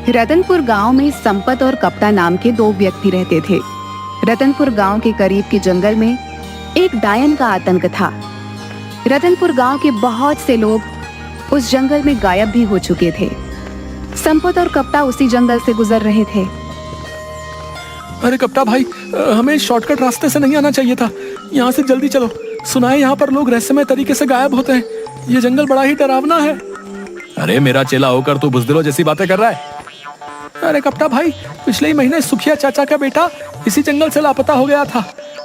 रतनपुर गांव में संपत और कप्ता नाम के दो व्यक्ति रहते थे। रतनपुर गांव के करीब के जंगल में एक डायन का आतंक था। रतनपुर गांव के बहुत से लोग उस जंगल में गायब भी हो चुके थे। संपत और कप्ता उसी जंगल से गुजर रहे थे। अरे कप्ता भाई, हमें शॉर्टकट रास्ते से नहीं आना चाहिए था। यहाँ से जल्दी चलो। सुना है यहाँ पर लोग रहस्यमय तरीके से गायब होते हैं। ये जंगल बड़ा ही डरावना है। अरे मेरा चेला होकर तू बुज़दिलों जैसी बातें कर रहा है। अरे कप्ता भाई, पिछले ही महीने सुखिया चाचा का बेटा इसी जंगल से लापता हो गया था,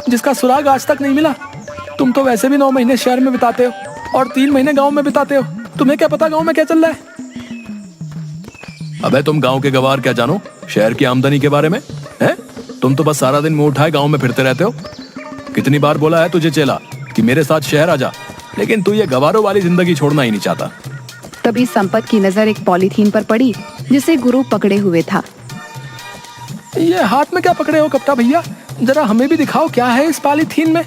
जिसका सुराग आज तक नहीं मिला। तुम तो वैसे भी 9 महीने शहर में बिताते हो और 3 महीने गांव में बिताते हो। तुम्हें क्या पता गांव में क्या चल रहा है? अबे तुम गांव के गवार क्या जानो शहर की आमदनी के बारे में? हैं? तुम तो बस सारा दिन मुंह उठाए गांव में फिरते रहते हो। कितनी बार बोला है तुझे चेला कि मेरे साथ शहर आ जा, लेकिन तू ये गवारों वाली जिंदगी छोड़ना ही नहीं चाहता। तभी संपत की नजर एक पॉलीथीन पर पड़ी जिसे गुरु पकड़े हुए था। ये हाथ में क्या पकड़े हो कप्ता भैया? जरा हमें भी दिखाओ क्या है इस पॉलीथीन में।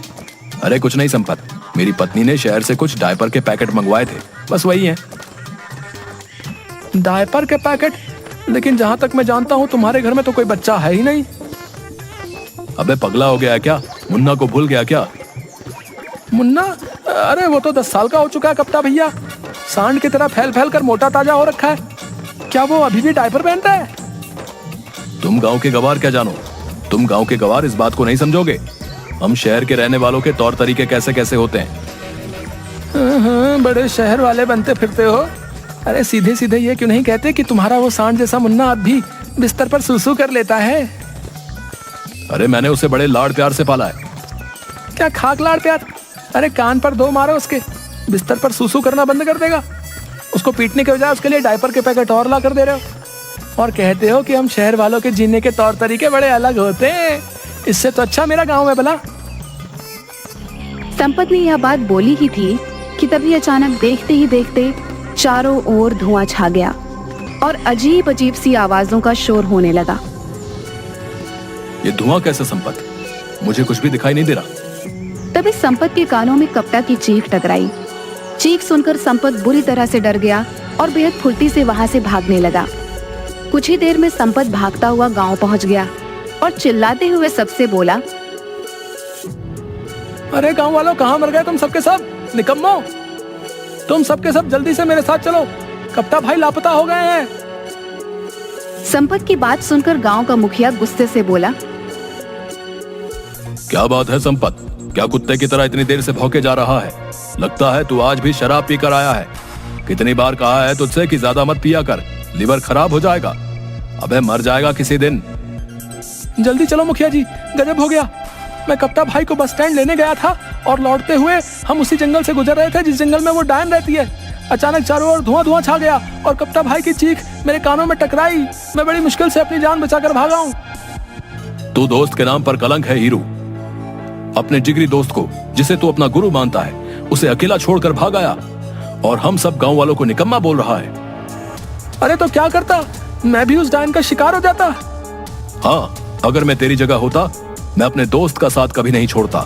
अरे कुछ नहीं संपत, मेरी पत्नी ने शहर से कुछ डायपर के पैकेट मंगवाए थे, बस वही है। डायपर के पैकेट? लेकिन जहां तक मैं जानता हूं तुम्हारे घर में तो कोई बच्चा है ही नहीं। अबे पगला हो गया है क्या? मुन्ना को भूल गया क्या? मुन्ना? अरे वो तो 10 साल का हो चुका है कप्ता भैया। सांड की तरह फैल फैल कर मोटा ताजा हो रखा है। क्या वो अभी भी डायपर पहनता है? तुम गांव के गवार क्या जानो? तुम गांव के गवार इस बात को नहीं समझोगे। हम शहर के रहने वालों के तौर तरीके कैसे कैसे होते हैं। बड़े शहर वाले बनते फिरते हो। अरे सीधे सीधे ये क्यों नहीं कहते कि तुम्हारा वो सांड जैसा मुन्ना अब भी बिस्तर पर सुसु कर लेता है? अरे मैंने उसे बड़े लाड़ प्यार से पाला है। क्या खाक लाड़ प्यार? अरे कान पर 2 मारो उसके, बिस्तर पर सुसु करना बंद कर देगा। उसको पीटने के बजाय उसके लिए डायपर के पैकेट और ला कर दे रहे हो और कहते हो कि हम शहर वालों के जीने के तौर तरीके बड़े अलग होते हैं। इससे तो अच्छा मेरा गांव है भला। संपत ने यह बात बोली ही थी कि तभी अचानक देखते ही देखते चारों ओर धुआं छा गया और अजीब अजीब सी आवाजों का शोर होने लगा। ये धुआं कैसे संपत? मुझे कुछ भी दिखाई नहीं दे रहा। तभी संपत के कानों में कप्ता की चीख टकराई। चीख सुनकर संपत बुरी तरह से डर गया और बेहद फुर्ती से वहां से भागने लगा। कुछ ही देर में संपत भागता हुआ गांव पहुंच गया और चिल्लाते हुए सबसे बोला, अरे गांव वालों, कहां मर गए तुम सबके सब? निकम्मो, तुम सबके सब जल्दी से मेरे साथ चलो, कप्ता भाई लापता हो गए हैं। संपत की बात सुनकर गांव का मुखिया गुस्से से बोला, क्या बात है संपत? क्या कुत्ते की तरह इतनी देर से भौंके जा रहा है? लगता है तू आज भी शराब पी कर आया है। कितनी बार कहा है तुझसे कि ज्यादा मत पिया कर, लिवर खराब हो जाएगा। अबे मर जाएगा किसी दिन। जल्दी चलो मुखिया जी, गजब हो गया। मैं कप्ता भाई को बस स्टैंड लेने गया था और लौटते हुए हम उसी जंगल से गुजर रहे थे जिस जंगल में वो डायन रहती है। अचानक चारों ओर धुआं धुआं छा गया और कप्ता भाई की चीख मेरे कानों में टकराई। मैं बड़ी मुश्किल से अपनी जान बचाकर भागा हूँ। तू दोस्त के नाम पर कलंक है हीरू। अपने जिगरी दोस्त को, जिसे तू अपना गुरु मानता है, उसे अकेला छोड़कर भाग आया और हम सब गांव वालों को निकम्मा बोल रहा है। अरे तो क्या करता, मैं भी उस डायन का शिकार हो जाता। हाँ, अगर मैं तेरी जगह होता मैं अपने दोस्त का साथ कभी नहीं छोड़ता,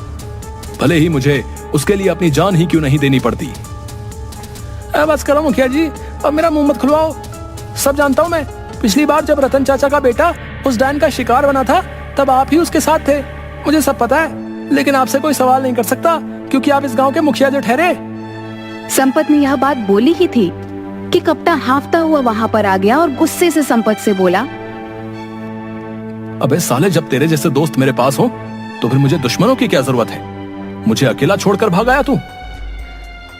भले ही मुझे उसके लिए अपनी जान ही क्यों नहीं देनी पड़ती। बस करो मुखिया जी, अब मेरा मुंह मत खुलवाओ। सब जानता हूँ मैं। पिछली बार जब रतन चाचा का बेटा उस डायन का शिकार बना था तब आप ही उसके साथ थे। मुझे सब पता है, लेकिन आपसे कोई सवाल नहीं कर सकता क्योंकि आप इस गांव के मुखिया जो ठहरे। संपत ने यह बात बोली ही थी कि कप्ता हांफता हुआ वहां पर आ गया और गुस्से से संपत से बोला, अबे साले, जब तेरे जैसे दोस्त मेरे पास हो तो फिर मुझे दुश्मनों की क्या जरूरत है? मुझे अकेला छोड़कर भाग आया तू।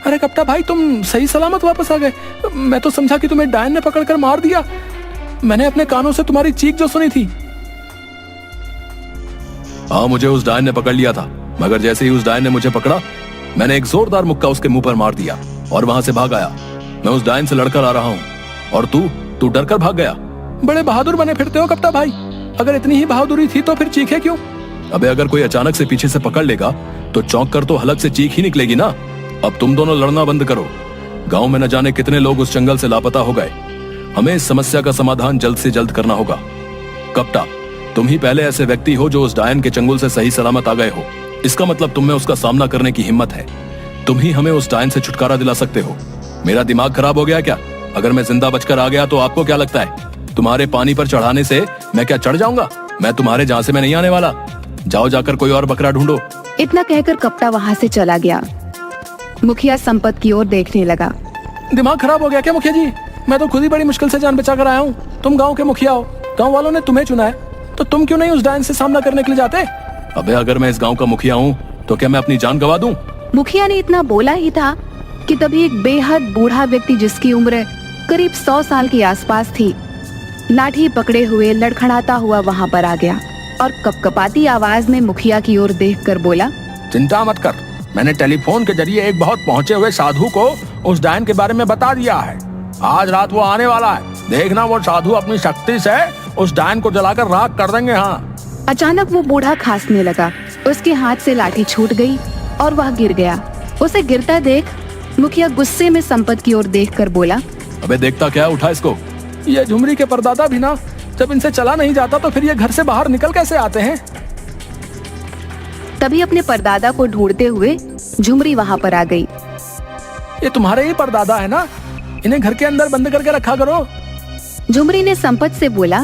अरे कप्ता भाई, तुम सही सलामत वापस आ गए। मैं तो समझा कि तुम्हें डायन ने पकड़कर मार दिया। मैंने अपने कानों से तुम्हारी चीख जो सुनी थी। हाँ, मुझे उस डायन ने पकड़ लिया था, मगर जैसे ही उस डायन ने मुझे पकड़ा मैंने एक जोरदार मुक्का उसके मुंह पर मार दिया और वहां से भाग आया। मैं उस डायन से लड़कर आ रहा हूँ और तू डर कर भाग गया। बड़े बहादुर बने फिरते हो कप्ता भाई। अगर इतनी ही बहादुरी थी तो फिर चीखे क्यों? अबे अगर कोई अचानक से पीछे से पकड़ लेगा तो चौंक कर तो हलक से चीख ही निकलेगी ना। अब तुम दोनों लड़ना बंद करो। गांव में न जाने कितने लोग उस जंगल से लापता हो गए। हमें इस समस्या का समाधान जल्द से जल्द करना होगा। कप्ता, तुम ही पहले ऐसे व्यक्ति हो जो उस डायन के चंगुल से सही सलामत आ गए हो। इसका मतलब तुम में उसका सामना करने की हिम्मत है। तुम ही हमें उस डायन से छुटकारा दिला सकते हो। मेरा दिमाग खराब हो गया क्या? अगर मैं जिंदा बचकर आ गया तो आपको क्या लगता है तुम्हारे पानी पर चढ़ाने से मैं क्या चढ़ जाऊंगा? मैं तुम्हारे जहाँ से मैं नहीं आने वाला। जाओ जाकर कोई और बकरा ढूंढो। इतना कहकर कप्ता वहाँ से चला गया। मुखिया संपत की ओर देखने लगा। दिमाग खराब हो गया क्या मुखिया जी? मैं तो खुद ही बड़ी मुश्किल से जान बचा कर आया हूँ। तुम गांव के मुखिया हो, गांव वालों ने तुम्हें चुना है, तो तुम क्यों नहीं उस डायन से सामना करने के लिए जाते? अबे अगर मैं इस गांव का मुखिया हूँ तो क्या मैं अपनी जान गवा दूं? मुखिया ने इतना बोला ही था कि तभी एक बेहद बूढ़ा व्यक्ति जिसकी उम्र करीब 100 साल के आसपास थी, लाठी पकड़े हुए लड़खड़ाता हुआ वहाँ पर आ गया और कपकपाती आवाज में मुखिया की ओर देखकर बोला, चिंता मत कर, मैंने टेलीफोन के जरिए एक बहुत पहुंचे हुए साधु को उस डायन के बारे में बता दिया है। आज रात वो आने वाला है। देखना वो साधु अपनी शक्ति से उस डायन को जलाकर राख कर देंगे। हाँ। अचानक वो बूढ़ा खांसने लगा। उसके हाथ से लाठी छूट गई और वह गिर गया। उसे गिरता देख मुखिया गुस्से में संपत की ओर देखकर बोला, अबे देखता क्या, उठा इसको। ये झुमरी के परदादा भी ना, जब इनसे चला नहीं जाता तो फिर ये घर से बाहर निकल कैसे आते हैं? तभी अपने परदादा को ढूंढते हुए झुमरी वहाँ पर आ गई। ये तुम्हारे ही परदादा है ना? इन्हें घर के अंदर बंद करके रखा करो। झुमरी ने संपत से बोला,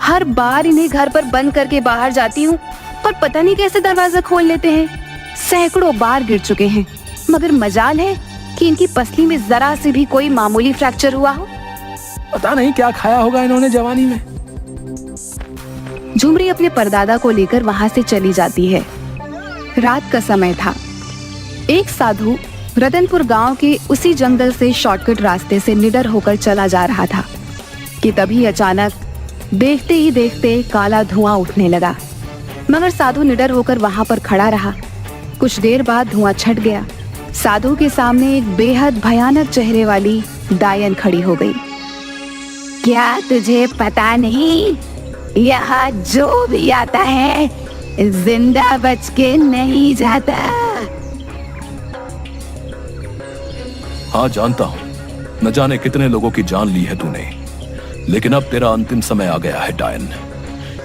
हर बार इन्हें घर पर बंद करके बाहर जाती हूँ पर पता नहीं कैसे दरवाजा खोल लेते हैं। सैकड़ों बार गिर चुके हैं, मगर मजाल है कि इनकी पसली में जरा से भी कोई मामूली फ्रैक्चर हुआ हो। पता नहीं क्या खाया होगा इन्होंने जवानी में। झुमरी अपने परदादा को लेकर वहाँ से चली जाती है। रात का समय था। एक साधु रतनपुर गांव के उसी जंगल से शॉर्टकट रास्ते से निडर होकर चला जा रहा था कि तभी अचानक देखते ही देखते काला धुआं उठने लगा। मगर साधु निडर होकर वहां पर खड़ा रहा। कुछ देर बाद धुआं छट गया। साधु के सामने एक बेहद भयानक चेहरे वाली डायन खड़ी हो गई। क्या तुझे पता नहीं, यहाँ जो भी आता है जिंदा बच के नहीं जाता। हाँ जानता हूँ, न जाने कितने लोगों की जान ली है तूने, लेकिन अब तेरा अंतिम समय आ गया है डायन,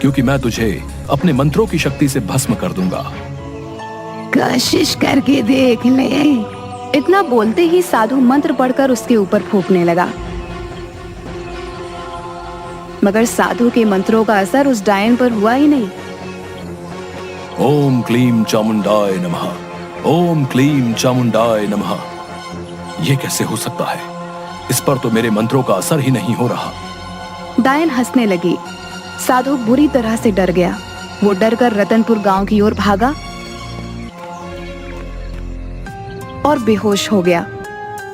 क्योंकि मैं तुझे अपने मंत्रों की शक्ति से भस्म कर दूंगा। कोशिश करके देख ले। इतना बोलते ही साधु मंत्र पढ़कर उसके ऊपर फूंकने लगा। मगर साधु के मंत्रों का असर उस डायन पर हुआ ही नहीं। ओम क्लीम चामुंडाय नमः, ओम क्लीम चामुंडाय नमः। ये कैसे हो सकता है? इस पर तो मेरे मंत्रों का असर ही नहीं हो रहा। डायन हंसने लगी। साधु बुरी तरह से डर गया। वो डरकर रतनपुर गांव की ओर भागा और बेहोश हो गया।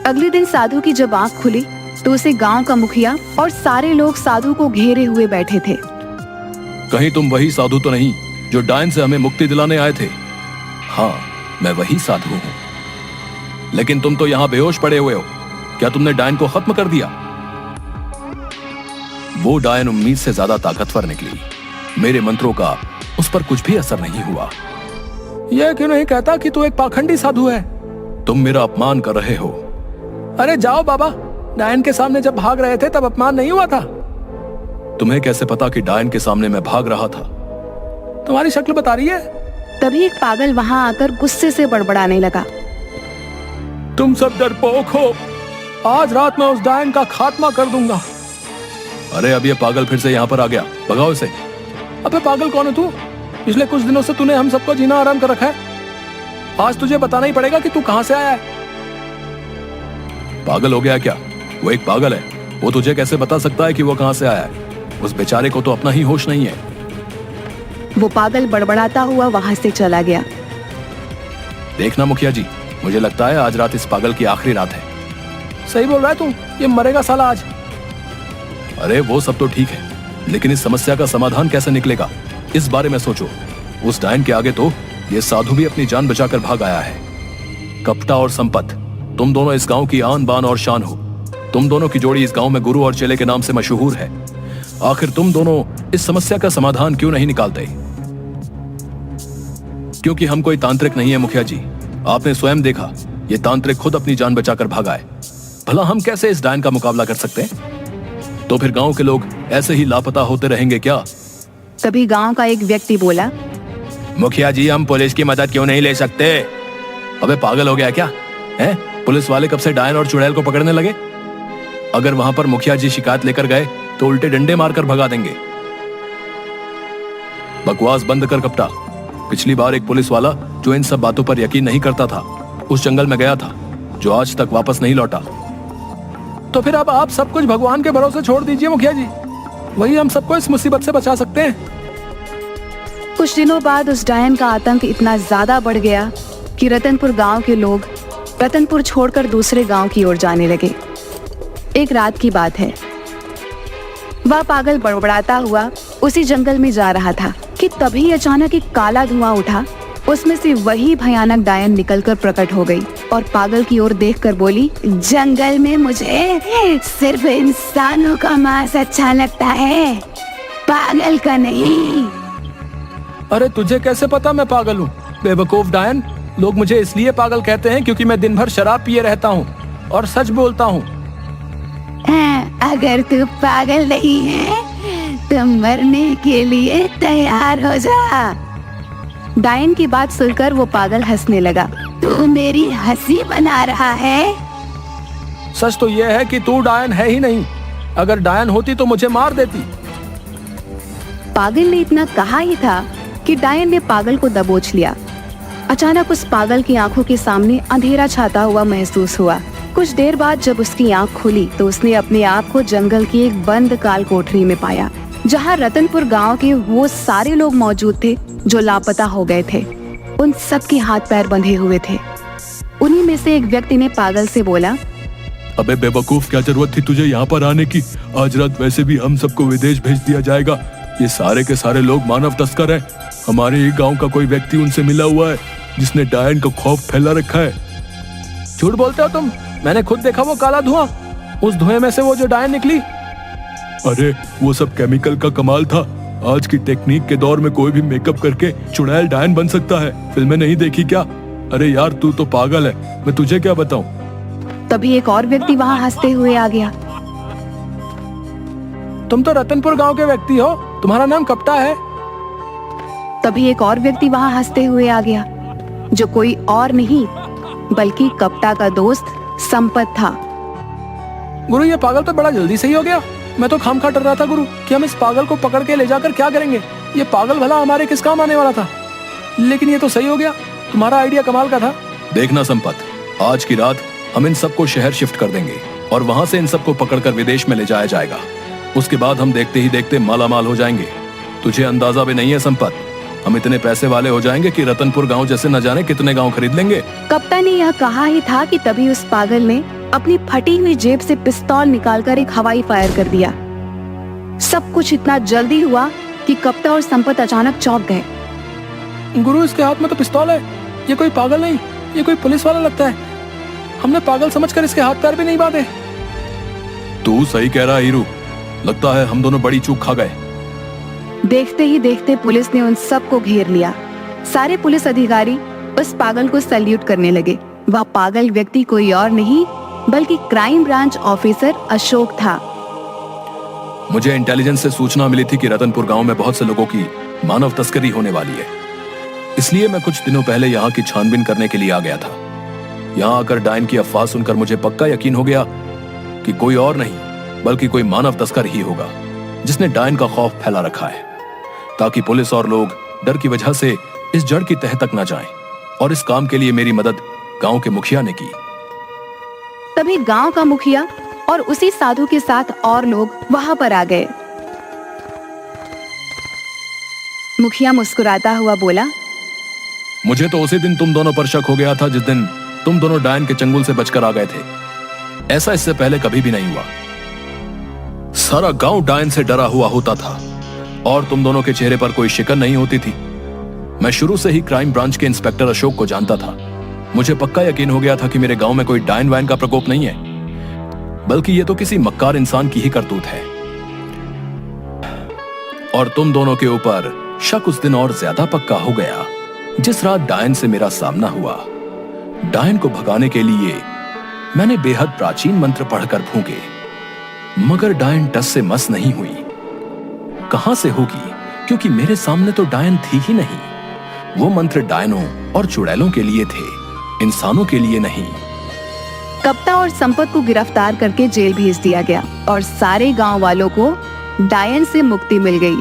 अगले दिन साधु की जब आंख खुली तो उसे गांव का मुखिया और सारे लोग साधु को घेरे हुए बैठे थे। कहीं तुम वही साधु तो नहीं जो डायन से हमें मुक्ति दिलाने आए थे? हाँ, मैं वही साधु हूँ। लेकिन तुम तो यहाँ बेहोश पड़े हुए हो। क्या तुमने डायन को खत्म कर दिया? वो डायन उम्मीद से ज्यादा ताकतवर निकली। मेरे मंत्रों का उस पर कुछ भी असर नहीं हुआ। यह क्यों नहीं कहता कि तू एक पाखंडी साधु है? तुम मेरा अपमान कर रहे हो। अरे जाओ बाबा, डायन के सामने जब भाग रहे थे तब अपमान नहीं हुआ था? तुम्हें कैसे पता कि डायन के सामने मैं भाग रहा था? तुम्हारी शक्ल बता रही है। तभी एक पागल वहां आकर गुस्से से बड़बड़ाने लगा। तुम सब डरपोक हो। आज रात मैं उस डायन का खात्मा कर दूंगा। अरे अब ये पागल फिर से यहाँ पर आ गया, भगाओ इसे। अबे पागल कौन है तू? पिछले कुछ दिनों से तूने हम सबको जीना आराम कर रखा है। आज तुझे बताना ही पड़ेगा कि तू कहां से आया है। पागल हो गया क्या? वो एक पागल है, वो तुझे कैसे बता सकता है कि वो कहां से आया है? उस बेचारे को तो अपना ही होश नहीं है। वो पागल बड़बड़ाता हुआ वहां से चला गया। देखना मुखिया जी, मुझे लगता है आज रात इस पागल की आखिरी रात है। सही बोल रहा है तू, ये मरेगा साला आज। अरे वो सब तो ठीक है, लेकिन इस समस्या का समाधान कैसे निकलेगा, इस बारे में सोचो। उस डायन के आगे तो ये साधु भी अपनी जान बचाकर भाग आया है। कपटा और संपत, तुम दोनों इस गांव की आन बान और शान हो। तुम दोनों की जोड़ी इस गांव में गुरु और चेले के नाम से मशहूर है। आखिर तुम दोनों इस समस्या का समाधान क्यों नहीं निकालते? क्योंकि हम कोई तांत्रिक नहीं है मुखिया जी। आपने स्वयं देखा, ये तांत्रिक खुद अपनी जान बचाकर भागा है। भला हम कैसे इस डायन का मुकाबला कर सकते हैं? तो फिर गांव के लोग ऐसे ही लापता होते रहेंगे क्या? तभी गांव का एक व्यक्ति बोला, मुखिया जी, हम पुलिस की मदद क्यों नहीं ले सकते? अबे पागल हो गया क्या है? पुलिस वाले कब से डायन और चुड़ैल को पकड़ने लगे? अगर वहां पर मुखिया जी शिकायत लेकर गए तो उल्टे डंडे मारकर भगा देंगे। बकवास बंद कर कप्ता। पिछली बार एक पुलिस वाला जो इन सब बातों पर यकीन नहीं करता था उस जंगल में गया था, जो आज तक वापस नहीं लौटा। तो फिर अब आप सब कुछ भगवान के भरोसे छोड़ दीजिए मुखिया जी, वही हम सबको इस मुसीबत से बचा सकते हैं। कुछ दिनों बाद उस डायन का आतंक इतना ज्यादा बढ़ गया कि रतनपुर गांव के लोग रतनपुर छोड़कर दूसरे गांव की ओर जाने लगे। एक रात की बात है, वह पागल बड़बड़ाता हुआ उसी जंगल में जा रहा था कि तभी अचानक एक काला धुआं उठा। उसमें से वही भयानक डायन निकलकर प्रकट हो गई और पागल की ओर देखकर बोली, जंगल में मुझे सिर्फ इंसानों का मांस अच्छा लगता है, पागल का नहीं। अरे तुझे कैसे पता मैं पागल हूँ? बेवकूफ डायन, लोग मुझे इसलिए पागल कहते हैं क्योंकि मैं दिन भर शराब पिए रहता हूँ और सच बोलता हूँ। अगर तू पागल नहीं है तो मरने के लिए तैयार हो जा। डायन की बात सुनकर वो पागल हंसने लगा। तू मेरी हंसी बना रहा है? सच तो ये है कि तू डायन है ही नहीं। अगर डायन होती तो मुझे मार देती। पागल ने इतना कहा ही था कि डायन ने पागल को दबोच लिया। अचानक उस पागल की आंखों के सामने अंधेरा छाता हुआ महसूस हुआ। कुछ देर बाद जब उसकी आंख खुली तो उसने अपने आप को जंगल की एक बंद काल कोठरी में पाया, जहां रतनपुर गांव के वो सारे लोग मौजूद थे जो लापता हो गए थे। उन सब के हाथ पैर बंधे हुए थे। उन्हीं में से एक व्यक्ति ने पागल से बोला, अबे बेवकूफ, क्या जरूरत थी तुझे यहाँ पर आने की? आज रात वैसे भी हम सबको विदेश भेज दिया जाएगा। ये सारे के सारे लोग मानव तस्कर हैं। हमारे ही गांव का कोई व्यक्ति उनसे मिला हुआ है जिसने डायन का खौफ फैला रखा है। झूठ बोलते हो तुम। मैंने खुद देखा वो काला धुआं। उस धुएं में से वो जो डायन निकली। अरे वो सब केमिकल का कमाल था। आज की टेक्निक के दौर में कोई भी मेकअप करके चुड़ैल डायन बन सकता है। फिल्में नहीं देखी क्या? अरे यार तू तो पागल है, मैं तुझे क्या बताऊं। तभी एक और व्यक्ति वहां हंसते हुए आ गया। तुम तो रतनपुर गांव के व्यक्ति हो, तुम्हारा नाम कप्ता है। तभी एक और व्यक्ति वहां हंसते हुए आ गया, जो कोई और नहीं बल्कि कप्ता का दोस्त संपत था। गुरु, ये पागल तो बड़ा जल्दी सही हो गया। मैं तो खामखा डर रहा था गुरु कि हम इस पागल को पकड़ के ले जाकर क्या करेंगे। ये पागल भला हमारे किस काम आने वाला था, लेकिन ये तो सही हो गया। तुम्हारा आइडिया कमाल का था। देखना संपत, आज की रात हम इन सबको शहर शिफ्ट कर देंगे और वहां से इन सबको पकड़कर विदेश में ले जाया जाएगा। उसके बाद हम देखते ही देखते मालामाल हो जाएंगे। तुझे अंदाजा भी नहीं है संपत, हम इतने पैसे वाले हो जाएंगे कि रतनपुर गांव जैसे न जाने कितने गांव खरीद लेंगे। कप्ता ने यह कहा ही था कि तभी उस पागल ने अपनी फटी हुई जेब से पिस्तौल निकालकर एक हवाई फायर कर दिया। सब कुछ इतना जल्दी हुआ कि कप्ता और संपत अचानक चौंक गए। गुरु, इसके हाथ में तो पिस्तौल है। ये कोई पागल नहीं, ये कोई पुलिस वाला लगता है। हमने पागल समझकर इसके हाथ पैर भी नहीं बांधे। तू सही कह रहा है हीरू, लगता है हम दोनों बड़ी चूक खा गए। देखते ही देखते पुलिस ने उन सबको घेर लिया। सारे पुलिस अधिकारी उस पागल को सैल्यूट करने लगे। वह पागल व्यक्ति कोई और नहीं बल्कि क्राइम ब्रांच ऑफिसर अशोक था। मुझे इंटेलिजेंस से सूचना मिली थी कि रतनपुर गांव में बहुत से लोगों की मानव तस्करी होने वाली है, इसलिए मैं कुछ दिनों पहले यहाँ की छानबीन करने के लिए आ गया था। यहाँ आकर डायन की अफवाह सुनकर मुझे पक्का यकीन हो गया कि कोई और नहीं बल्कि कोई मानव तस्कर ही होगा जिसने डायन का खौफ फैला रखा है, ताकि पुलिस और लोग डर की वजह से इस जड़ की तह तक न जाएं। और इस काम के लिए मेरी मदद गांव के मुखिया ने की। तभी गांव का मुखिया और उसी साधु के साथ और लोग वहां पर आ गए। मुखिया मुस्कुराता हुआ बोला, मुझे तो उसी दिन तुम दोनों पर शक हो गया था जिस दिन तुम दोनों डायन के चंगुल से बचकर आ गए थे। ऐसा इससे पहले कभी भी नहीं हुआ। सारा गांव डायन से डरा हुआ होता था और तुम दोनों के चेहरे पर कोई शिकन नहीं होती थी। मैं शुरू से ही क्राइम ब्रांच के इंस्पेक्टर अशोक को जानता था। मुझे पक्का यकीन हो गया था कि मेरे गांव में कोई डायन वायन का प्रकोप नहीं है, बल्कि ये तो किसी मक्कार इंसान की ही करतूत है। और तुम दोनों के ऊपर शक उस दिन और ज्यादा पक्का हो गया जिस रात डायन से मेरा सामना हुआ। डायन को भगाने के लिए मैंने बेहद प्राचीन मंत्र पढ़कर फूंके, मगर डायन टस से मस नहीं हुई। कहां से होगी, क्योंकि मेरे सामने तो डायन थी ही नहीं। वो मंत्र डायनों और चुड़ैलों के लिए थे, इंसानों के लिए नहीं। कप्ता और संपत को गिरफ्तार करके जेल भेज दिया गया और सारे गांव वालों को डायन से मुक्ति मिल गई।